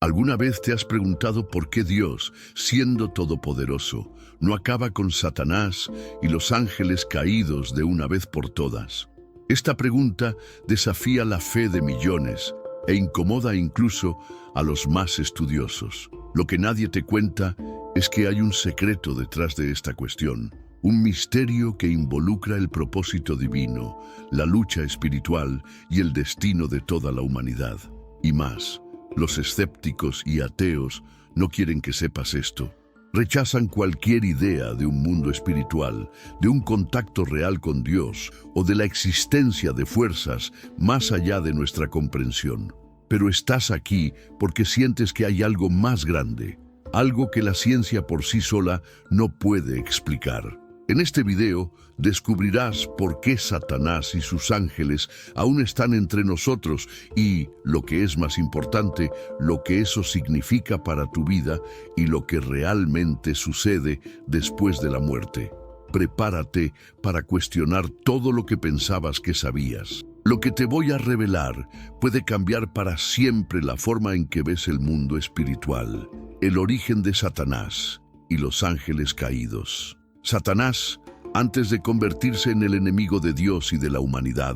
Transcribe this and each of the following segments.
¿Alguna vez te has preguntado por qué Dios, siendo todopoderoso, no acaba con Satanás y los ángeles caídos de una vez por todas? Esta pregunta desafía la fe de millones e incomoda incluso a los más estudiosos. Lo que nadie te cuenta es que hay un secreto detrás de esta cuestión, un misterio que involucra el propósito divino, la lucha espiritual y el destino de toda la humanidad. Y más, los escépticos y ateos no quieren que sepas esto. Rechazan cualquier idea de un mundo espiritual, de un contacto real con Dios o de la existencia de fuerzas más allá de nuestra comprensión. Pero estás aquí porque sientes que hay algo más grande, algo que la ciencia por sí sola no puede explicar. En este video descubrirás por qué Satanás y sus ángeles aún están entre nosotros y, lo que es más importante, lo que eso significa para tu vida y lo que realmente sucede después de la muerte. Prepárate para cuestionar todo lo que pensabas que sabías. Lo que te voy a revelar puede cambiar para siempre la forma en que ves el mundo espiritual, el origen de Satanás y los ángeles caídos. Satanás, antes de convertirse en el enemigo de Dios y de la humanidad,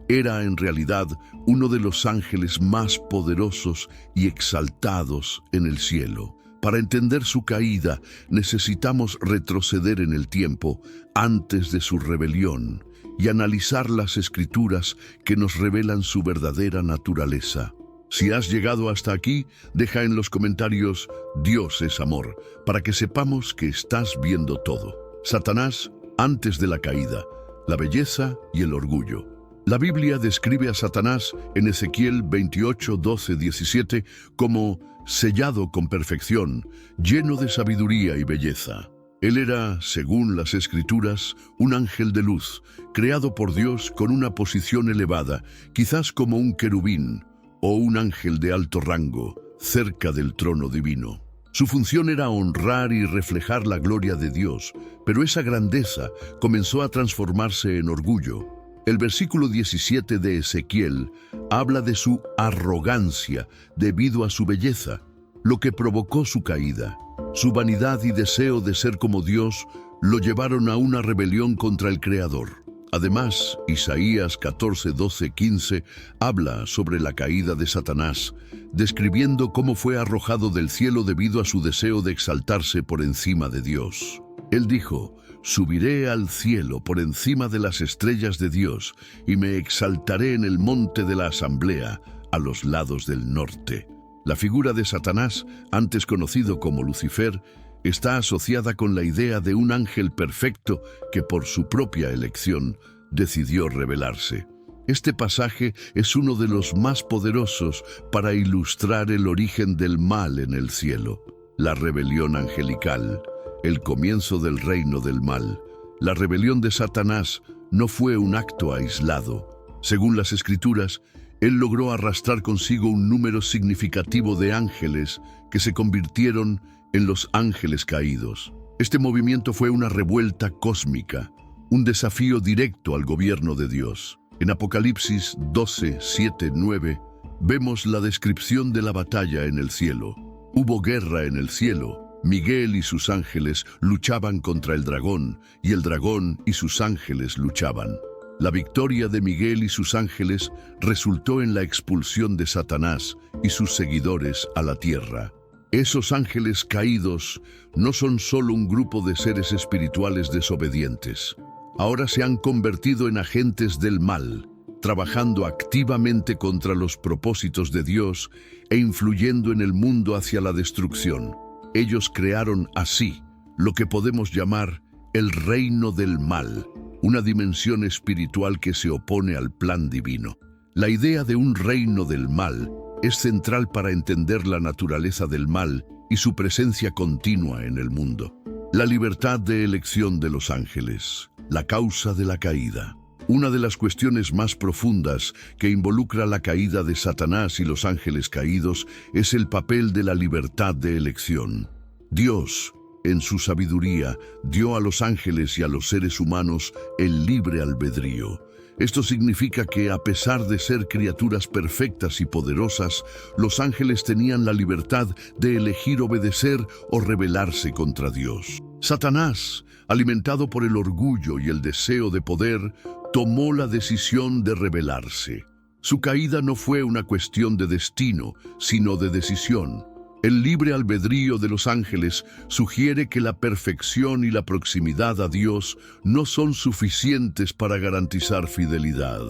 era en realidad uno de los ángeles más poderosos y exaltados en el cielo. Para entender su caída, necesitamos retroceder en el tiempo antes de su rebelión y analizar las escrituras que nos revelan su verdadera naturaleza. Si has llegado hasta aquí, deja en los comentarios «Dios es amor», para que sepamos que estás viendo todo. Satanás antes de la caída, la belleza y el orgullo. La Biblia describe a Satanás en Ezequiel 28, 12, 17 como sellado con perfección, lleno de sabiduría y belleza. Él era, según las Escrituras, un ángel de luz, creado por Dios con una posición elevada, quizás como un querubín o un ángel de alto rango, cerca del trono divino. Su función era honrar y reflejar la gloria de Dios, pero esa grandeza comenzó a transformarse en orgullo. El versículo 17 de Ezequiel habla de su arrogancia debido a su belleza, lo que provocó su caída. Su vanidad y deseo de ser como Dios lo llevaron a una rebelión contra el Creador. Además, Isaías 14, 12, 15 habla sobre la caída de Satanás, describiendo cómo fue arrojado del cielo debido a su deseo de exaltarse por encima de Dios. Él dijo: «Subiré al cielo por encima de las estrellas de Dios y me exaltaré en el monte de la asamblea, a los lados del norte». La figura de Satanás, antes conocido como Lucifer, está asociada con la idea de un ángel perfecto que por su propia elección decidió rebelarse. Este pasaje es uno de los más poderosos para ilustrar el origen del mal en el cielo. La rebelión angelical, el comienzo del reino del mal. La rebelión de Satanás no fue un acto aislado. Según las Escrituras, él logró arrastrar consigo un número significativo de ángeles que se convirtieron en los ángeles caídos. Este movimiento fue una revuelta cósmica, un desafío directo al gobierno de Dios. En Apocalipsis 12, 7, 9, vemos la descripción de la batalla en el cielo. Hubo guerra en el cielo. Miguel y sus ángeles luchaban contra el dragón, y el dragón y sus ángeles luchaban. La victoria de Miguel y sus ángeles resultó en la expulsión de Satanás y sus seguidores a la tierra. Esos ángeles caídos no son solo un grupo de seres espirituales desobedientes. Ahora se han convertido en agentes del mal, trabajando activamente contra los propósitos de Dios e influyendo en el mundo hacia la destrucción. Ellos crearon así lo que podemos llamar el reino del mal, una dimensión espiritual que se opone al plan divino. La idea de un reino del mal es central para entender la naturaleza del mal y su presencia continua en el mundo. La libertad de elección de los ángeles, la causa de la caída. Una de las cuestiones más profundas que involucra la caída de Satanás y los ángeles caídos es el papel de la libertad de elección. Dios, en su sabiduría, dio a los ángeles y a los seres humanos el libre albedrío. Esto significa que, a pesar de ser criaturas perfectas y poderosas, los ángeles tenían la libertad de elegir obedecer o rebelarse contra Dios. Satanás, alimentado por el orgullo y el deseo de poder, tomó la decisión de rebelarse. Su caída no fue una cuestión de destino, sino de decisión. El libre albedrío de los ángeles sugiere que la perfección y la proximidad a Dios no son suficientes para garantizar fidelidad.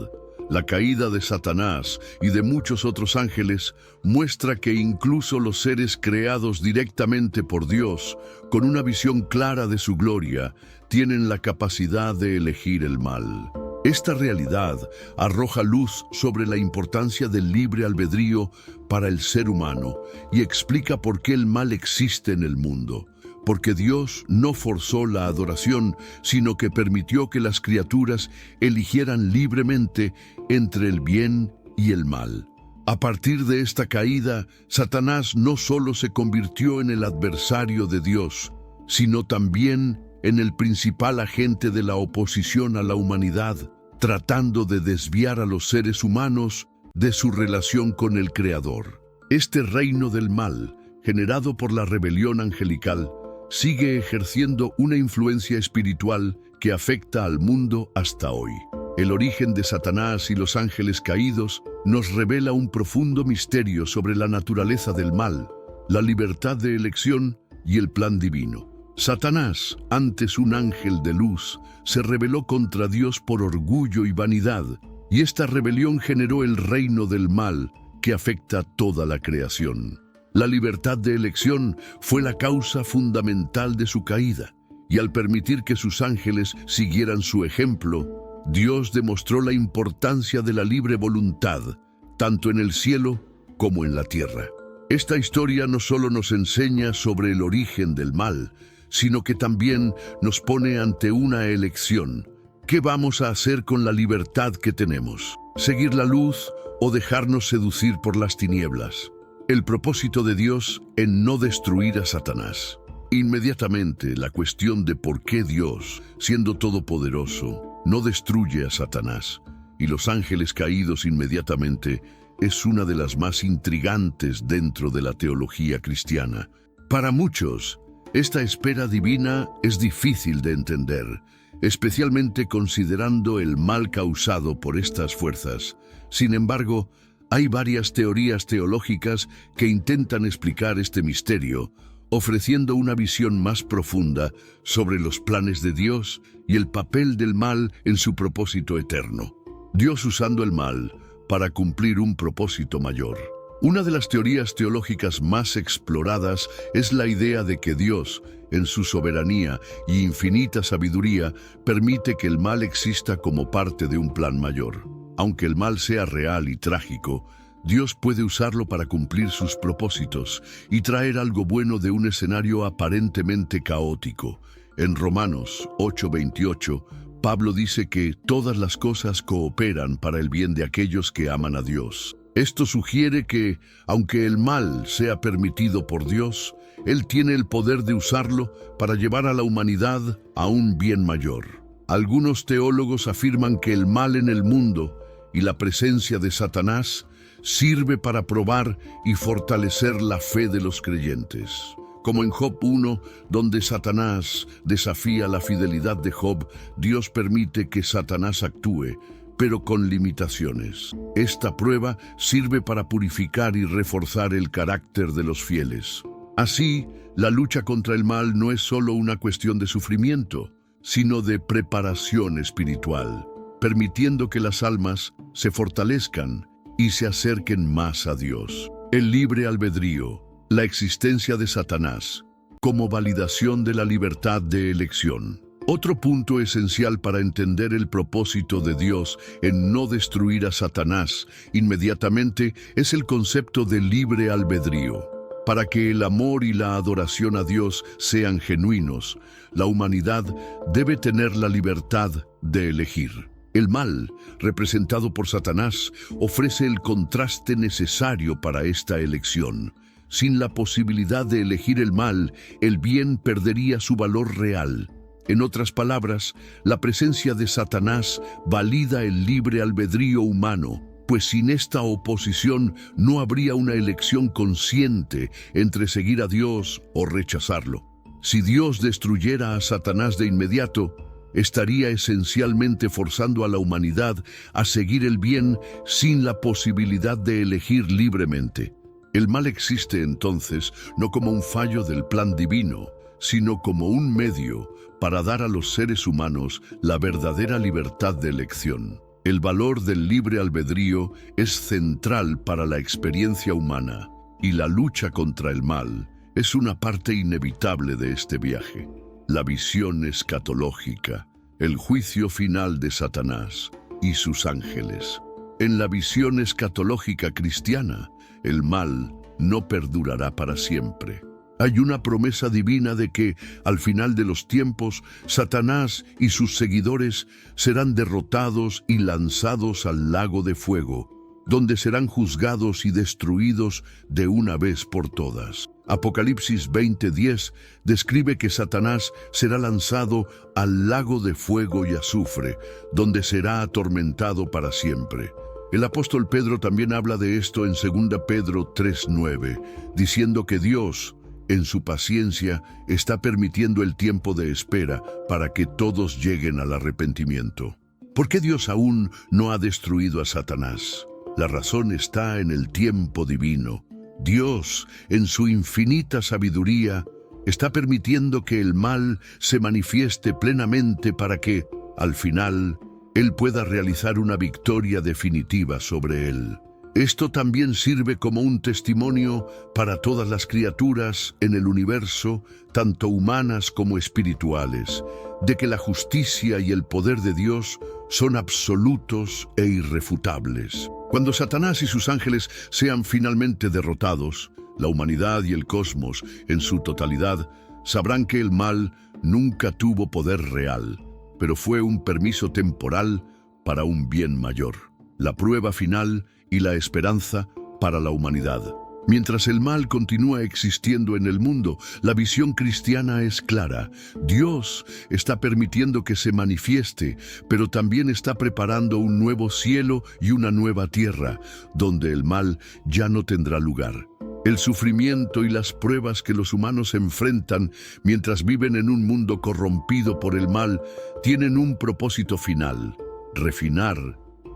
La caída de Satanás y de muchos otros ángeles muestra que incluso los seres creados directamente por Dios, con una visión clara de su gloria, tienen la capacidad de elegir el mal. Esta realidad arroja luz sobre la importancia del libre albedrío para el ser humano y explica por qué el mal existe en el mundo. Porque Dios no forzó la adoración, sino que permitió que las criaturas eligieran libremente entre el bien y el mal. A partir de esta caída, Satanás no solo se convirtió en el adversario de Dios, sino también en el principal agente de la oposición a la humanidad, tratando de desviar a los seres humanos de su relación con el Creador. Este reino del mal, generado por la rebelión angelical, sigue ejerciendo una influencia espiritual que afecta al mundo hasta hoy. El origen de Satanás y los ángeles caídos nos revela un profundo misterio sobre la naturaleza del mal, la libertad de elección y el plan divino. Satanás, antes un ángel de luz, se rebeló contra Dios por orgullo y vanidad, y esta rebelión generó el reino del mal que afecta a toda la creación. La libertad de elección fue la causa fundamental de su caída, y al permitir que sus ángeles siguieran su ejemplo, Dios demostró la importancia de la libre voluntad, tanto en el cielo como en la tierra. Esta historia no solo nos enseña sobre el origen del mal, sino que también nos pone ante una elección. ¿Qué vamos a hacer con la libertad que tenemos? ¿Seguir la luz o dejarnos seducir por las tinieblas? El propósito de Dios en no destruir a Satanás. Inmediatamente la cuestión de por qué Dios, siendo todopoderoso, no destruye a Satanás y los ángeles caídos inmediatamente es una de las más intrigantes dentro de la teología cristiana. Para muchos, esta espera divina es difícil de entender, especialmente considerando el mal causado por estas fuerzas. Sin embargo, hay varias teorías teológicas que intentan explicar este misterio, ofreciendo una visión más profunda sobre los planes de Dios y el papel del mal en su propósito eterno. Dios usando el mal para cumplir un propósito mayor. Una de las teorías teológicas más exploradas es la idea de que Dios, en su soberanía y infinita sabiduría, permite que el mal exista como parte de un plan mayor. Aunque el mal sea real y trágico, Dios puede usarlo para cumplir sus propósitos y traer algo bueno de un escenario aparentemente caótico. En Romanos 8:28, Pablo dice que todas las cosas cooperan para el bien de aquellos que aman a Dios. Esto sugiere que, aunque el mal sea permitido por Dios, Él tiene el poder de usarlo para llevar a la humanidad a un bien mayor. Algunos teólogos afirman que el mal en el mundo y la presencia de Satanás sirve para probar y fortalecer la fe de los creyentes. Como en Job 1, donde Satanás desafía la fidelidad de Job, Dios permite que Satanás actúe, pero con limitaciones. Esta prueba sirve para purificar y reforzar el carácter de los fieles. Así, la lucha contra el mal no es solo una cuestión de sufrimiento, sino de preparación espiritual, permitiendo que las almas se fortalezcan y se acerquen más a Dios. El libre albedrío, la existencia de Satanás, como validación de la libertad de elección. Otro punto esencial para entender el propósito de Dios en no destruir a Satanás inmediatamente es el concepto de libre albedrío. Para que el amor y la adoración a Dios sean genuinos, la humanidad debe tener la libertad de elegir. El mal, representado por Satanás, ofrece el contraste necesario para esta elección. Sin la posibilidad de elegir el mal, el bien perdería su valor real. En otras palabras, la presencia de Satanás valida el libre albedrío humano, pues sin esta oposición no habría una elección consciente entre seguir a Dios o rechazarlo. Si Dios destruyera a Satanás de inmediato, estaría esencialmente forzando a la humanidad a seguir el bien sin la posibilidad de elegir libremente. El mal existe entonces no como un fallo del plan divino, sino como un medio para dar a los seres humanos la verdadera libertad de elección. El valor del libre albedrío es central para la experiencia humana, y la lucha contra el mal es una parte inevitable de este viaje. La visión escatológica, el juicio final de Satanás y sus ángeles. En la visión escatológica cristiana, el mal no perdurará para siempre. Hay una promesa divina de que, al final de los tiempos, Satanás y sus seguidores serán derrotados y lanzados al lago de fuego, donde serán juzgados y destruidos de una vez por todas. Apocalipsis 20:10 describe que Satanás será lanzado al lago de fuego y azufre, donde será atormentado para siempre. El apóstol Pedro también habla de esto en 2 Pedro 3:9, diciendo que Dios, en su paciencia, está permitiendo el tiempo de espera para que todos lleguen al arrepentimiento. ¿Por qué Dios aún no ha destruido a Satanás? La razón está en el tiempo divino. Dios, en su infinita sabiduría, está permitiendo que el mal se manifieste plenamente para que, al final, Él pueda realizar una victoria definitiva sobre él. Esto también sirve como un testimonio para todas las criaturas en el universo, tanto humanas como espirituales, de que la justicia y el poder de Dios son absolutos e irrefutables. Cuando Satanás y sus ángeles sean finalmente derrotados, la humanidad y el cosmos, en su totalidad, sabrán que el mal nunca tuvo poder real, pero fue un permiso temporal para un bien mayor, la prueba final y la esperanza para la humanidad. Mientras el mal continúa existiendo en el mundo, la visión cristiana es clara. Dios está permitiendo que se manifieste, pero también está preparando un nuevo cielo y una nueva tierra, donde el mal ya no tendrá lugar. El sufrimiento y las pruebas que los humanos enfrentan mientras viven en un mundo corrompido por el mal tienen un propósito final: refinar,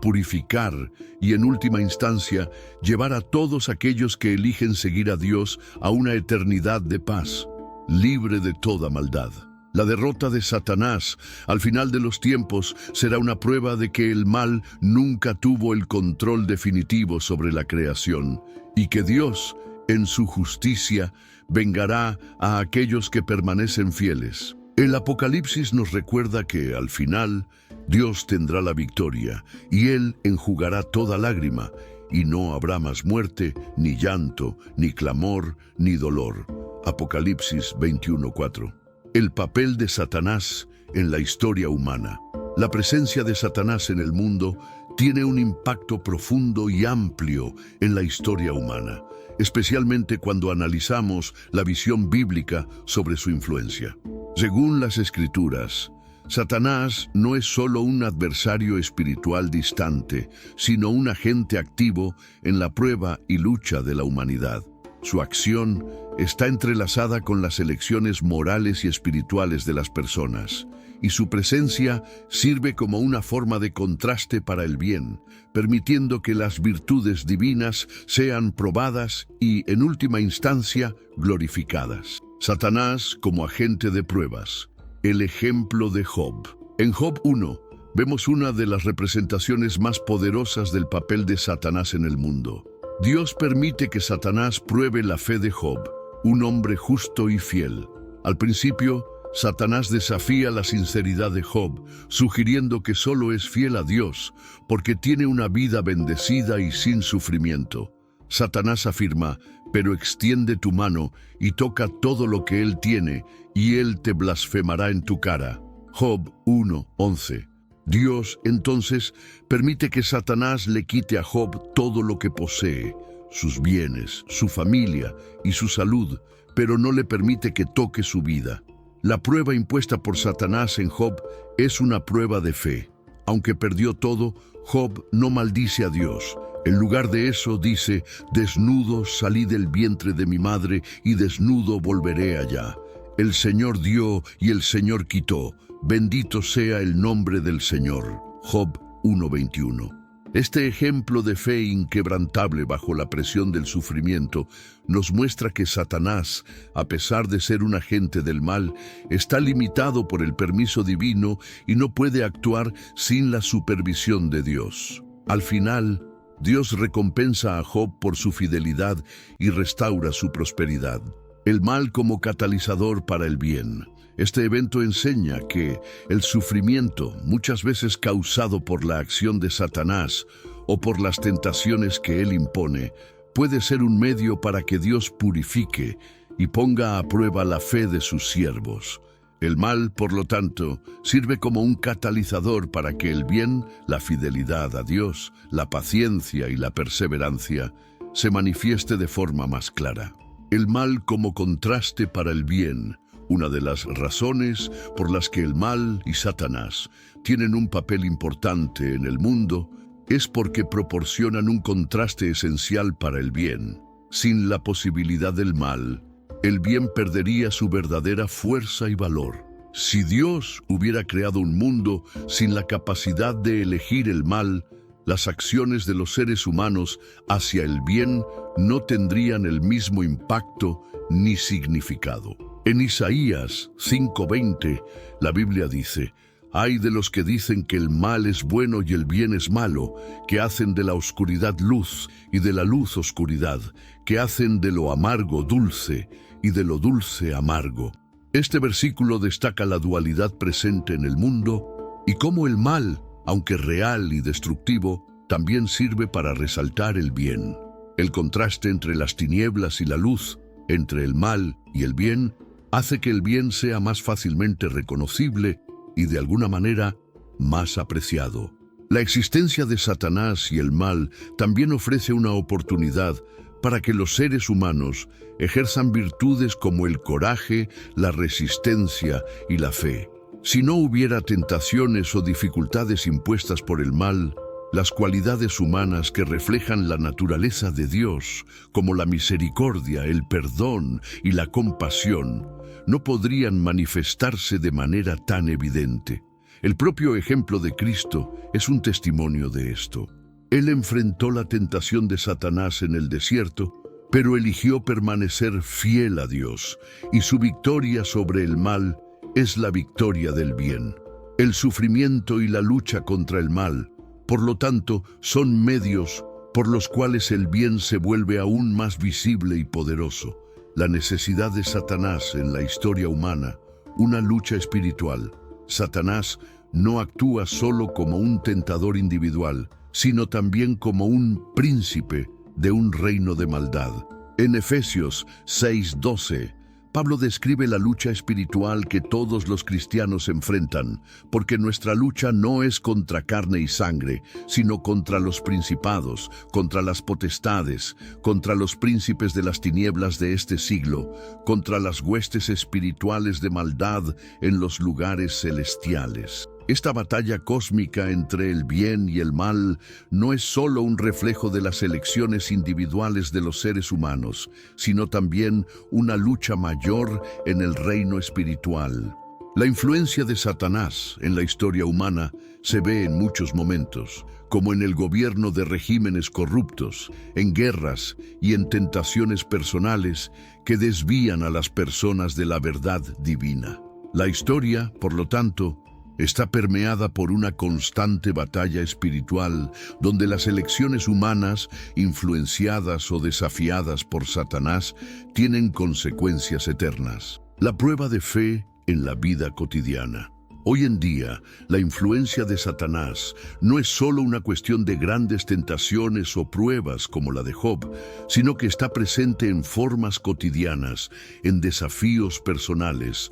purificar y, en última instancia, llevar a todos aquellos que eligen seguir a Dios a una eternidad de paz, libre de toda maldad. La derrota de Satanás al final de los tiempos será una prueba de que el mal nunca tuvo el control definitivo sobre la creación y que Dios, en su justicia, vengará a aquellos que permanecen fieles. El Apocalipsis nos recuerda que, al final, Dios tendrá la victoria y Él enjugará toda lágrima, y no habrá más muerte, ni llanto, ni clamor, ni dolor. Apocalipsis 21:4. El papel de Satanás en la historia humana. La presencia de Satanás en el mundo tiene un impacto profundo y amplio en la historia humana, especialmente cuando analizamos la visión bíblica sobre su influencia. Según las Escrituras, Satanás no es solo un adversario espiritual distante, sino un agente activo en la prueba y lucha de la humanidad. Su acción está entrelazada con las elecciones morales y espirituales de las personas, y su presencia sirve como una forma de contraste para el bien, permitiendo que las virtudes divinas sean probadas y, en última instancia, glorificadas. Satanás como agente de pruebas. El ejemplo de Job. En Job 1 vemos una de las representaciones más poderosas del papel de Satanás en el mundo. Dios permite que Satanás pruebe la fe de Job, un hombre justo y fiel. Al principio, Satanás desafía la sinceridad de Job, sugiriendo que solo es fiel a Dios porque tiene una vida bendecida y sin sufrimiento. Satanás afirma: pero extiende tu mano y toca todo lo que él tiene, y él te blasfemará en tu cara. Job 1:11. Dios, entonces, permite que Satanás le quite a Job todo lo que posee, sus bienes, su familia y su salud, pero no le permite que toque su vida. La prueba impuesta por Satanás en Job es una prueba de fe. Aunque perdió todo, Job no maldice a Dios. En lugar de eso dice: desnudo salí del vientre de mi madre y desnudo volveré allá. El Señor dio y el Señor quitó. Bendito sea el nombre del Señor. Job 1:21. Este ejemplo de fe inquebrantable bajo la presión del sufrimiento nos muestra que Satanás, a pesar de ser un agente del mal, está limitado por el permiso divino y no puede actuar sin la supervisión de Dios. Al final, Dios recompensa a Job por su fidelidad y restaura su prosperidad. El mal como catalizador para el bien. Este evento enseña que el sufrimiento, muchas veces causado por la acción de Satanás o por las tentaciones que él impone, puede ser un medio para que Dios purifique y ponga a prueba la fe de sus siervos. El mal, por lo tanto, sirve como un catalizador para que el bien, la fidelidad a Dios, la paciencia y la perseverancia se manifieste de forma más clara. El mal como contraste para el bien. Una de las razones por las que el mal y Satanás tienen un papel importante en el mundo es porque proporcionan un contraste esencial para el bien. Sin la posibilidad del mal, el bien perdería su verdadera fuerza y valor. Si Dios hubiera creado un mundo sin la capacidad de elegir el mal, las acciones de los seres humanos hacia el bien no tendrían el mismo impacto ni significado. En Isaías 5:20, la Biblia dice: «Ay de los que dicen que el mal es bueno y el bien es malo, que hacen de la oscuridad luz y de la luz oscuridad, que hacen de lo amargo dulce y de lo dulce amargo». Este versículo destaca la dualidad presente en el mundo y cómo el mal, aunque real y destructivo, también sirve para resaltar el bien. El contraste entre las tinieblas y la luz, entre el mal y el bien, hace que el bien sea más fácilmente reconocible y de alguna manera más apreciado. La existencia de Satanás y el mal también ofrece una oportunidad para que los seres humanos ejerzan virtudes como el coraje, la resistencia y la fe. Si no hubiera tentaciones o dificultades impuestas por el mal, las cualidades humanas que reflejan la naturaleza de Dios, como la misericordia, el perdón y la compasión, no podrían manifestarse de manera tan evidente. El propio ejemplo de Cristo es un testimonio de esto. Él enfrentó la tentación de Satanás en el desierto, pero eligió permanecer fiel a Dios, y su victoria sobre el mal es la victoria del bien. El sufrimiento y la lucha contra el mal, por lo tanto, son medios por los cuales el bien se vuelve aún más visible y poderoso. La necesidad de Satanás en la historia humana, una lucha espiritual. Satanás no actúa solo como un tentador individual, sino también como un príncipe de un reino de maldad. En Efesios 6:12, Pablo describe la lucha espiritual que todos los cristianos enfrentan, porque nuestra lucha no es contra carne y sangre, sino contra los principados, contra las potestades, contra los príncipes de las tinieblas de este siglo, contra las huestes espirituales de maldad en los lugares celestiales. Esta batalla cósmica entre el bien y el mal no es solo un reflejo de las elecciones individuales de los seres humanos, sino también una lucha mayor en el reino espiritual. La influencia de Satanás en la historia humana se ve en muchos momentos, como en el gobierno de regímenes corruptos, en guerras y en tentaciones personales que desvían a las personas de la verdad divina. La historia, por lo tanto, está permeada por una constante batalla espiritual donde las elecciones humanas, influenciadas o desafiadas por Satanás, tienen consecuencias eternas. La prueba de fe en la vida cotidiana. Hoy en día, la influencia de Satanás no es solo una cuestión de grandes tentaciones o pruebas como la de Job, sino que está presente en formas cotidianas, en desafíos personales,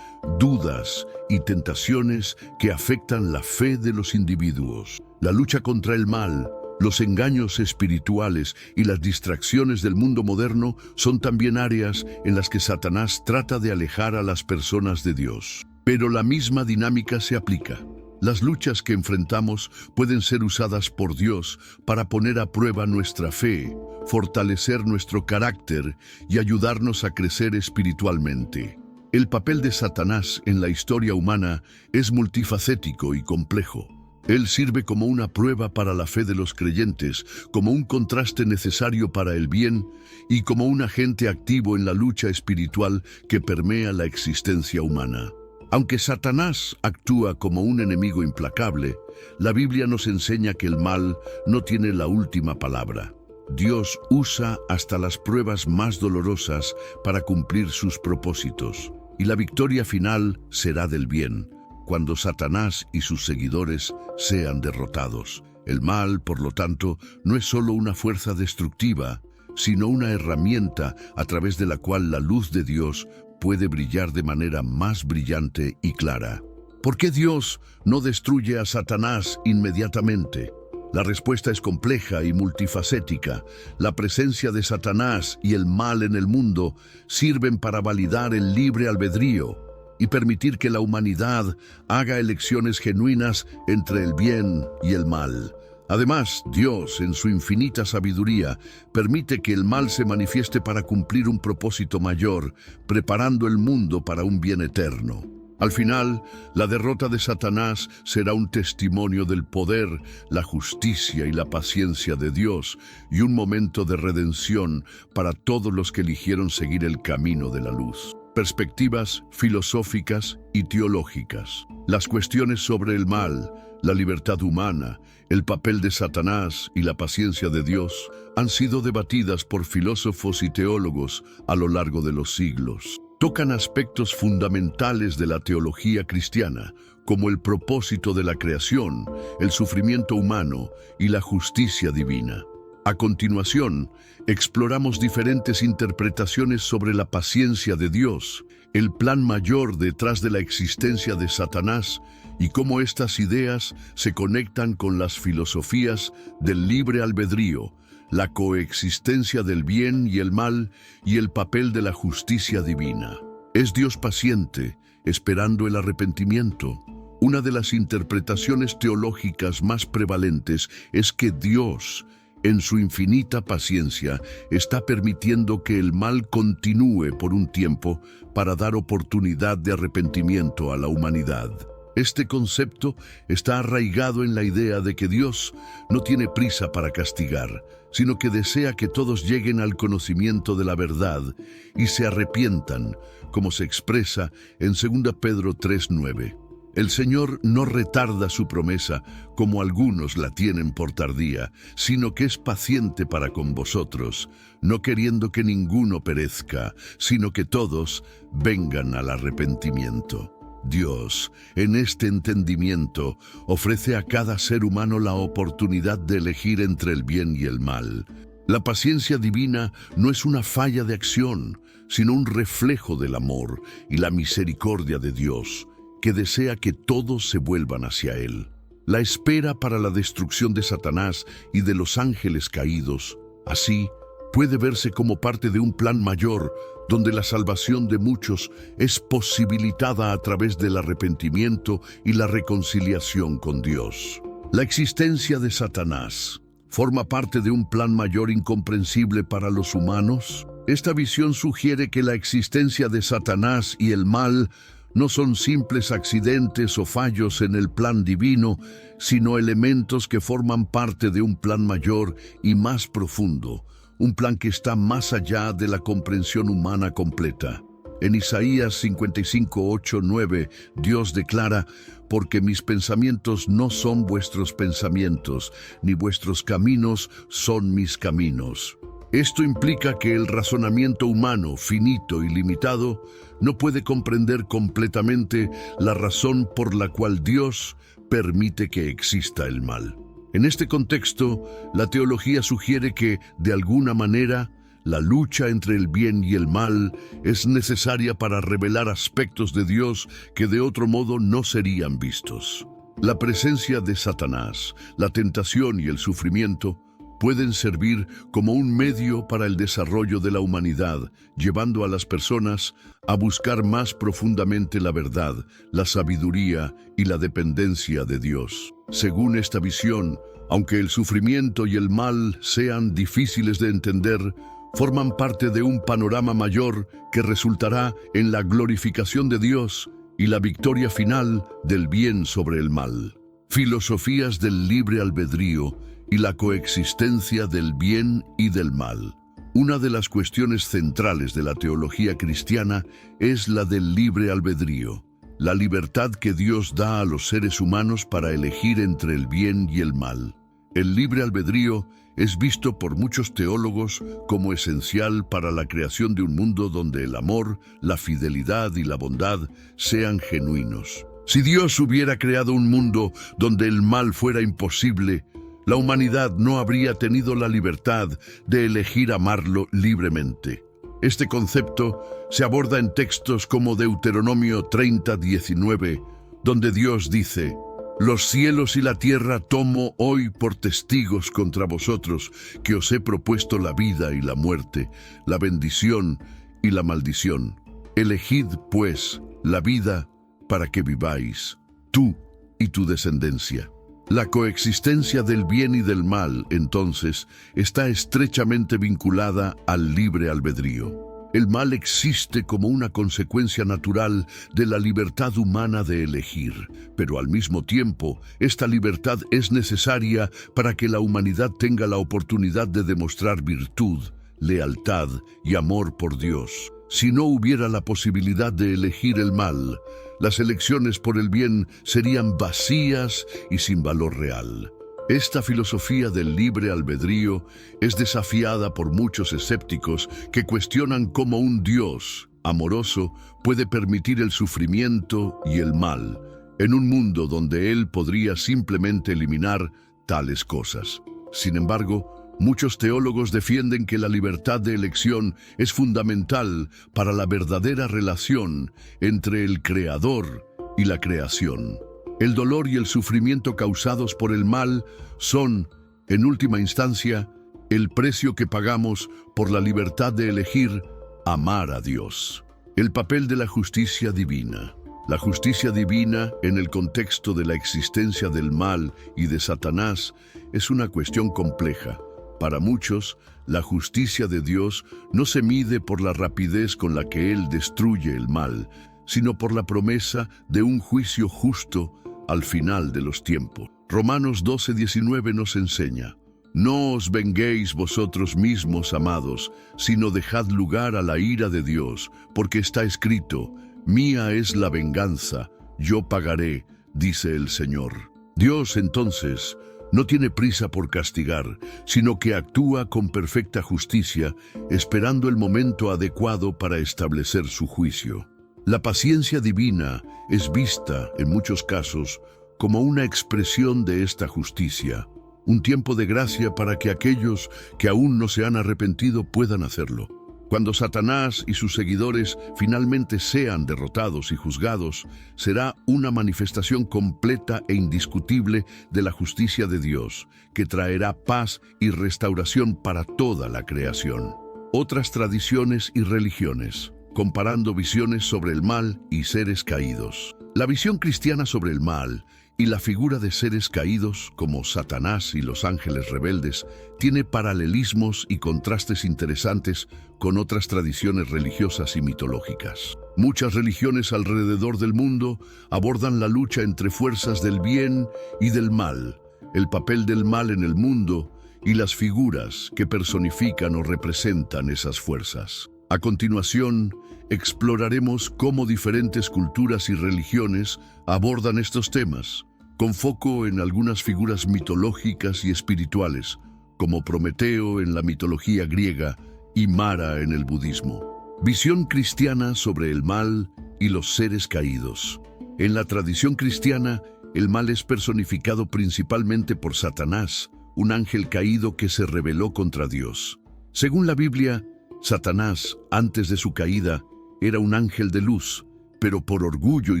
dudas y tentaciones que afectan la fe de los individuos. La lucha contra el mal Los engaños espirituales y las distracciones del mundo moderno son también áreas en las que Satanás trata de alejar a las personas de Dios. Pero la misma dinámica se aplica. Las luchas que enfrentamos pueden ser usadas por Dios para poner a prueba nuestra fe, fortalecer nuestro carácter y ayudarnos a crecer espiritualmente. El papel de Satanás en la historia humana es multifacético y complejo. Él sirve como una prueba para la fe de los creyentes, como un contraste necesario para el bien y como un agente activo en la lucha espiritual que permea la existencia humana. Aunque Satanás actúa como un enemigo implacable, la Biblia nos enseña que el mal no tiene la última palabra. Dios usa hasta las pruebas más dolorosas para cumplir sus propósitos, y la victoria final será del bien, cuando Satanás y sus seguidores sean derrotados. El mal, por lo tanto, no es solo una fuerza destructiva, sino una herramienta a través de la cual la luz de Dios puede brillar de manera más brillante y clara. ¿Por qué Dios no destruye a Satanás inmediatamente? La respuesta es compleja y multifacética. La presencia de Satanás y el mal en el mundo sirven para validar el libre albedrío y permitir que la humanidad haga elecciones genuinas entre el bien y el mal. Además, Dios, en su infinita sabiduría, permite que el mal se manifieste para cumplir un propósito mayor, preparando el mundo para un bien eterno. Al final, la derrota de Satanás será un testimonio del poder, la justicia y la paciencia de Dios, y un momento de redención para todos los que eligieron seguir el camino de la luz. Perspectivas filosóficas y teológicas. Las cuestiones sobre el mal, la libertad humana, el papel de Satanás y la paciencia de Dios han sido debatidas por filósofos y teólogos a lo largo de los siglos. Tocan aspectos fundamentales de la teología cristiana, como el propósito de la creación, el sufrimiento humano y la justicia divina. A continuación, exploramos diferentes interpretaciones sobre la paciencia de Dios, el plan mayor detrás de la existencia de Satanás y cómo estas ideas se conectan con las filosofías del libre albedrío, la coexistencia del bien y el mal y el papel de la justicia divina. ¿Es Dios paciente, esperando el arrepentimiento? Una de las interpretaciones teológicas más prevalentes es que Dios, en su infinita paciencia, está permitiendo que el mal continúe por un tiempo para dar oportunidad de arrepentimiento a la humanidad. Este concepto está arraigado en la idea de que Dios no tiene prisa para castigar, sino que desea que todos lleguen al conocimiento de la verdad y se arrepientan, como se expresa en 2 Pedro 3:9. El Señor no retarda su promesa, como algunos la tienen por tardía, sino que es paciente para con vosotros, no queriendo que ninguno perezca, sino que todos vengan al arrepentimiento. Dios, en este entendimiento, ofrece a cada ser humano la oportunidad de elegir entre el bien y el mal. La paciencia divina no es una falla de acción, sino un reflejo del amor y la misericordia de Dios, que desea que todos se vuelvan hacia Él. La espera para la destrucción de Satanás y de los ángeles caídos, así, puede verse como parte de un plan mayor, donde la salvación de muchos es posibilitada a través del arrepentimiento y la reconciliación con Dios. La existencia de Satanás forma parte de un plan mayor incomprensible para los humanos. Esta visión sugiere que la existencia de Satanás y el mal no son simples accidentes o fallos en el plan divino, sino elementos que forman parte de un plan mayor y más profundo, un plan que está más allá de la comprensión humana completa. En Isaías 55:8-9, Dios declara: «Porque mis pensamientos no son vuestros pensamientos, ni vuestros caminos son mis caminos». Esto implica que el razonamiento humano, finito y limitado, no puede comprender completamente la razón por la cual Dios permite que exista el mal. En este contexto, la teología sugiere que, de alguna manera, la lucha entre el bien y el mal es necesaria para revelar aspectos de Dios que de otro modo no serían vistos. La presencia de Satanás, la tentación y el sufrimiento pueden servir como un medio para el desarrollo de la humanidad, llevando a las personas a buscar más profundamente la verdad, la sabiduría y la dependencia de Dios. Según esta visión, aunque el sufrimiento y el mal sean difíciles de entender, forman parte de un panorama mayor que resultará en la glorificación de Dios y la victoria final del bien sobre el mal. Filosofías del libre albedrío y la coexistencia del bien y del mal. Una de las cuestiones centrales de la teología cristiana es la del libre albedrío, la libertad que Dios da a los seres humanos para elegir entre el bien y el mal. El libre albedrío es visto por muchos teólogos como esencial para la creación de un mundo donde el amor, la fidelidad y la bondad sean genuinos. Si Dios hubiera creado un mundo donde el mal fuera imposible, la humanidad no habría tenido la libertad de elegir amarlo libremente. Este concepto se aborda en textos como Deuteronomio 30:19, donde Dios dice: «Los cielos y la tierra tomo hoy por testigos contra vosotros, que os he propuesto la vida y la muerte, la bendición y la maldición. Elegid, pues, la vida para que viváis, tú y tu descendencia». La coexistencia del bien y del mal, entonces, está estrechamente vinculada al libre albedrío. El mal existe como una consecuencia natural de la libertad humana de elegir, pero al mismo tiempo, esta libertad es necesaria para que la humanidad tenga la oportunidad de demostrar virtud, lealtad y amor por Dios. Si no hubiera la posibilidad de elegir el mal, las elecciones por el bien serían vacías y sin valor real. Esta filosofía del libre albedrío es desafiada por muchos escépticos que cuestionan cómo un Dios amoroso puede permitir el sufrimiento y el mal en un mundo donde Él podría simplemente eliminar tales cosas. Sin embargo, muchos teólogos defienden que la libertad de elección es fundamental para la verdadera relación entre el Creador y la creación. El dolor y el sufrimiento causados por el mal son, en última instancia, el precio que pagamos por la libertad de elegir amar a Dios. El papel de la justicia divina. La justicia divina, en el contexto de la existencia del mal y de Satanás, es una cuestión compleja. Para muchos, la justicia de Dios no se mide por la rapidez con la que Él destruye el mal, sino por la promesa de un juicio justo al final de los tiempos. Romanos 12:19 nos enseña: «No os venguéis vosotros mismos, amados, sino dejad lugar a la ira de Dios, porque está escrito: mía es la venganza, yo pagaré, dice el Señor». Dios, entonces, no tiene prisa por castigar, sino que actúa con perfecta justicia, esperando el momento adecuado para establecer su juicio. La paciencia divina es vista, en muchos casos, como una expresión de esta justicia, un tiempo de gracia para que aquellos que aún no se han arrepentido puedan hacerlo. Cuando Satanás y sus seguidores finalmente sean derrotados y juzgados, será una manifestación completa e indiscutible de la justicia de Dios, que traerá paz y restauración para toda la creación. Otras tradiciones y religiones, comparando visiones sobre el mal y seres caídos. La visión cristiana sobre el mal y la figura de seres caídos como Satanás y los ángeles rebeldes tiene paralelismos y contrastes interesantes con otras tradiciones religiosas y mitológicas. Muchas religiones alrededor del mundo abordan la lucha entre fuerzas del bien y del mal, el papel del mal en el mundo y las figuras que personifican o representan esas fuerzas. A continuación, exploraremos cómo diferentes culturas y religiones abordan estos temas, con foco en algunas figuras mitológicas y espirituales, como Prometeo en la mitología griega y Mara en el budismo. Visión cristiana sobre el mal y los seres caídos. En la tradición cristiana, el mal es personificado principalmente por Satanás, un ángel caído que se rebeló contra Dios. Según la Biblia, Satanás, antes de su caída, era un ángel de luz, pero por orgullo y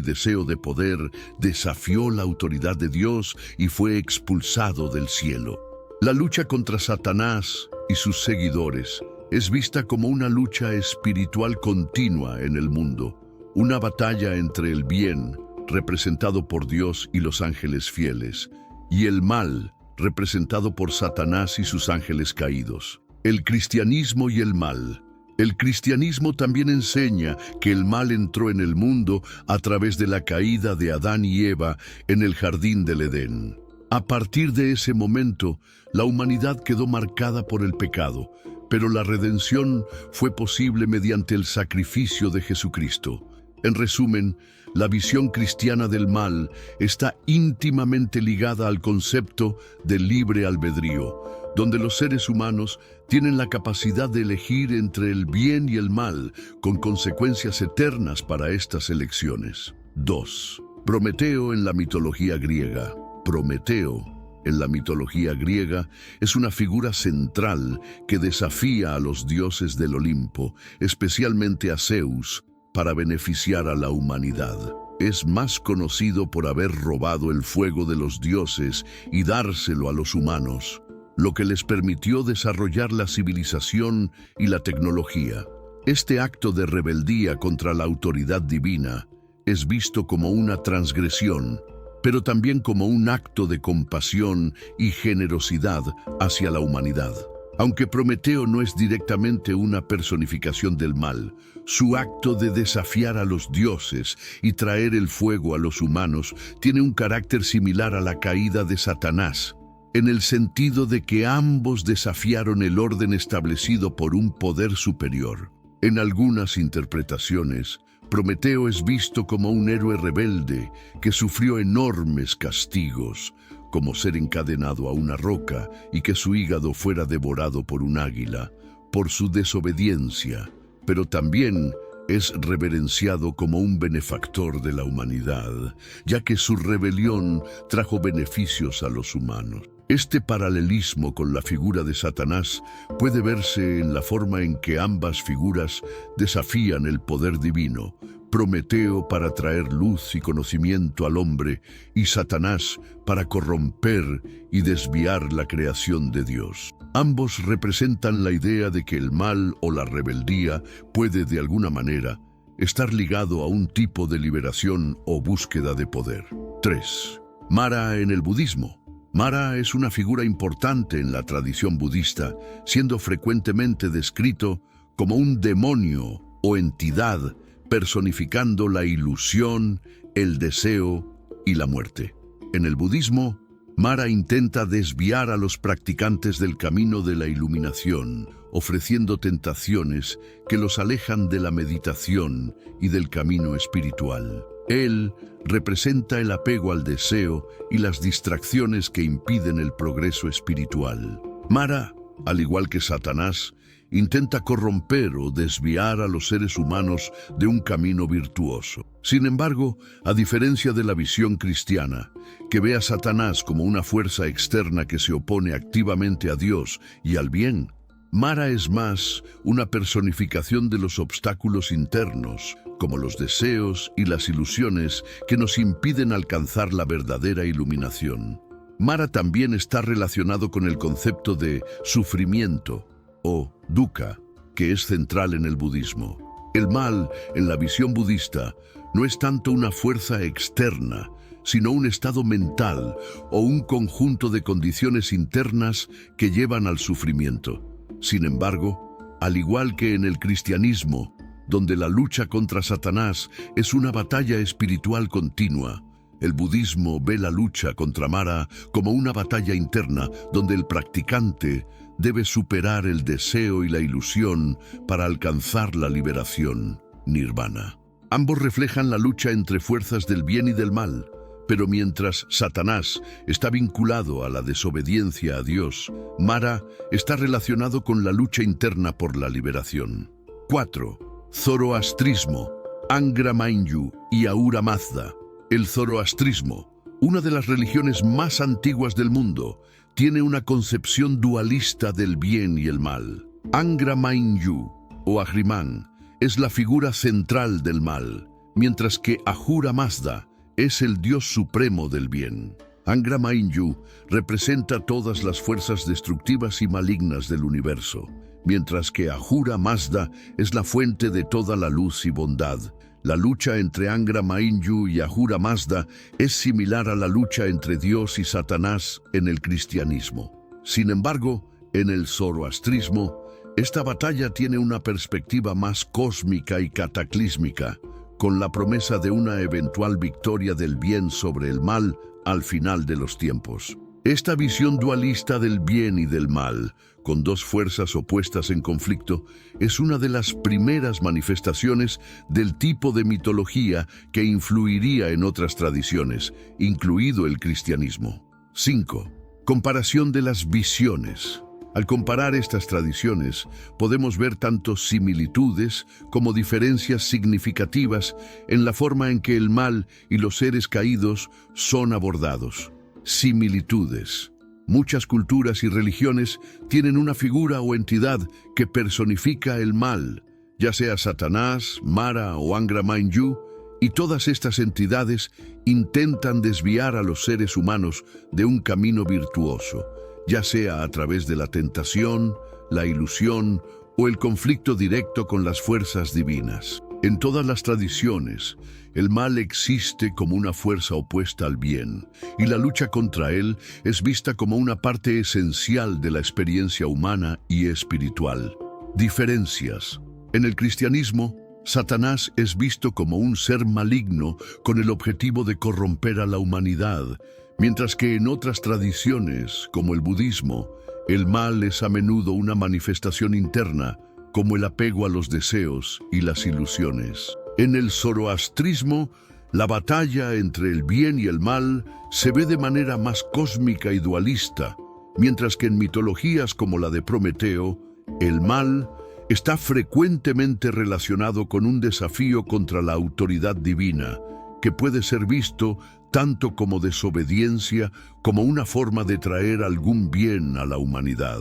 deseo de poder desafió la autoridad de Dios y fue expulsado del cielo. La lucha contra Satanás y sus seguidores es vista como una lucha espiritual continua en el mundo, una batalla entre el bien, representado por Dios y los ángeles fieles, y el mal, representado por Satanás y sus ángeles caídos. El cristianismo y el mal. El cristianismo también enseña que el mal entró en el mundo a través de la caída de Adán y Eva en el jardín del Edén. A partir de ese momento, la humanidad quedó marcada por el pecado, pero la redención fue posible mediante el sacrificio de Jesucristo. En resumen, la visión cristiana del mal está íntimamente ligada al concepto del libre albedrío, donde los seres humanos tienen la capacidad de elegir entre el bien y el mal, con consecuencias eternas para estas elecciones. 2. Prometeo en la mitología griega. Prometeo, en la mitología griega, es una figura central que desafía a los dioses del Olimpo, especialmente a Zeus, para beneficiar a la humanidad. Es más conocido por haber robado el fuego de los dioses y dárselo a los humanos, lo que les permitió desarrollar la civilización y la tecnología. Este acto de rebeldía contra la autoridad divina es visto como una transgresión, pero también como un acto de compasión y generosidad hacia la humanidad. Aunque Prometeo no es directamente una personificación del mal, su acto de desafiar a los dioses y traer el fuego a los humanos tiene un carácter similar a la caída de Satanás, en el sentido de que ambos desafiaron el orden establecido por un poder superior. En algunas interpretaciones, Prometeo es visto como un héroe rebelde que sufrió enormes castigos, como ser encadenado a una roca y que su hígado fuera devorado por un águila, por su desobediencia, pero también es reverenciado como un benefactor de la humanidad, ya que su rebelión trajo beneficios a los humanos. Este paralelismo con la figura de Satanás puede verse en la forma en que ambas figuras desafían el poder divino, Prometeo para traer luz y conocimiento al hombre y Satanás para corromper y desviar la creación de Dios. Ambos representan la idea de que el mal o la rebeldía puede de alguna manera estar ligado a un tipo de liberación o búsqueda de poder. 3. Mara en el budismo. Mara es una figura importante en la tradición budista, siendo frecuentemente descrito como un demonio o entidad personificando la ilusión, el deseo y la muerte. En el budismo, Mara intenta desviar a los practicantes del camino de la iluminación, ofreciendo tentaciones que los alejan de la meditación y del camino espiritual. Él representa el apego al deseo y las distracciones que impiden el progreso espiritual. Mara, al igual que Satanás, intenta corromper o desviar a los seres humanos de un camino virtuoso. Sin embargo, a diferencia de la visión cristiana, que ve a Satanás como una fuerza externa que se opone activamente a Dios y al bien, Mara es más una personificación de los obstáculos internos, como los deseos y las ilusiones que nos impiden alcanzar la verdadera iluminación. Mara también está relacionado con el concepto de sufrimiento, o dukkha, que es central en el budismo. El mal, en la visión budista, no es tanto una fuerza externa, sino un estado mental o un conjunto de condiciones internas que llevan al sufrimiento. Sin embargo, al igual que en el cristianismo, donde la lucha contra Satanás es una batalla espiritual continua, el budismo ve la lucha contra Mara como una batalla interna donde el practicante debe superar el deseo y la ilusión para alcanzar la liberación, nirvana. Ambos reflejan la lucha entre fuerzas del bien y del mal, pero mientras Satanás está vinculado a la desobediencia a Dios, Mara está relacionado con la lucha interna por la liberación. 4. Zoroastrismo, Angra Mainyu y Ahura Mazda. El zoroastrismo, una de las religiones más antiguas del mundo, tiene una concepción dualista del bien y el mal. Angra Mainyu, o Ahriman, es la figura central del mal, mientras que Ahura Mazda es el Dios supremo del bien. Angra Mainyu representa todas las fuerzas destructivas y malignas del universo, mientras que Ahura Mazda es la fuente de toda la luz y bondad. La lucha entre Angra Mainyu y Ahura Mazda es similar a la lucha entre Dios y Satanás en el cristianismo. Sin embargo, en el zoroastrismo, esta batalla tiene una perspectiva más cósmica y cataclísmica, con la promesa de una eventual victoria del bien sobre el mal al final de los tiempos. Esta visión dualista del bien y del mal, con dos fuerzas opuestas en conflicto, es una de las primeras manifestaciones del tipo de mitología que influiría en otras tradiciones, incluido el cristianismo. 5. Comparación de las visiones. Al comparar estas tradiciones, podemos ver tanto similitudes como diferencias significativas en la forma en que el mal y los seres caídos son abordados. Similitudes. Muchas culturas y religiones tienen una figura o entidad que personifica el mal, ya sea Satanás, Mara o Angra Mainyu, y todas estas entidades intentan desviar a los seres humanos de un camino virtuoso, ya sea a través de la tentación, la ilusión o el conflicto directo con las fuerzas divinas. En todas las tradiciones, el mal existe como una fuerza opuesta al bien, y la lucha contra él es vista como una parte esencial de la experiencia humana y espiritual. Diferencias. En el cristianismo, Satanás es visto como un ser maligno con el objetivo de corromper a la humanidad, mientras que en otras tradiciones, como el budismo, el mal es a menudo una manifestación interna, como el apego a los deseos y las ilusiones. En el zoroastrismo, la batalla entre el bien y el mal se ve de manera más cósmica y dualista, mientras que en mitologías como la de Prometeo, el mal está frecuentemente relacionado con un desafío contra la autoridad divina, que puede ser visto tanto como desobediencia como una forma de traer algún bien a la humanidad.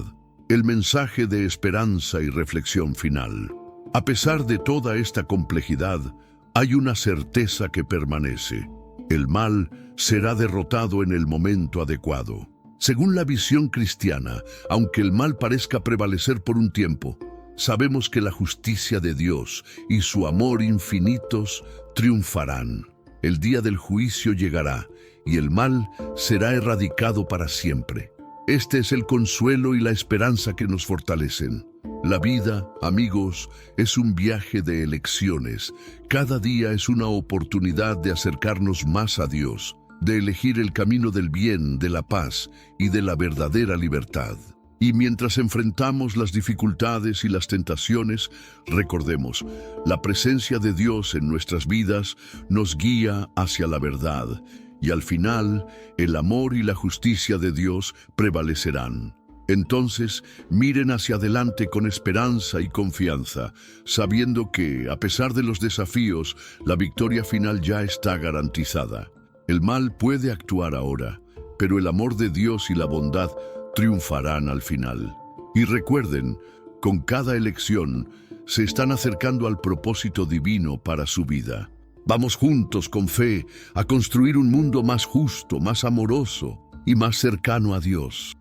El mensaje de esperanza y reflexión final. A pesar de toda esta complejidad, hay una certeza que permanece. El mal será derrotado en el momento adecuado. Según la visión cristiana, aunque el mal parezca prevalecer por un tiempo, sabemos que la justicia de Dios y su amor infinitos triunfarán. El día del juicio llegará y el mal será erradicado para siempre. Este es el consuelo y la esperanza que nos fortalecen. La vida, amigos, es un viaje de elecciones. Cada día es una oportunidad de acercarnos más a Dios, de elegir el camino del bien, de la paz y de la verdadera libertad. Y mientras enfrentamos las dificultades y las tentaciones, recordemos, la presencia de Dios en nuestras vidas nos guía hacia la verdad, y al final, el amor y la justicia de Dios prevalecerán. Entonces, miren hacia adelante con esperanza y confianza, sabiendo que, a pesar de los desafíos, la victoria final ya está garantizada. El mal puede actuar ahora, pero el amor de Dios y la bondad triunfarán al final. Y recuerden, con cada elección, se están acercando al propósito divino para su vida. Vamos juntos con fe a construir un mundo más justo, más amoroso y más cercano a Dios.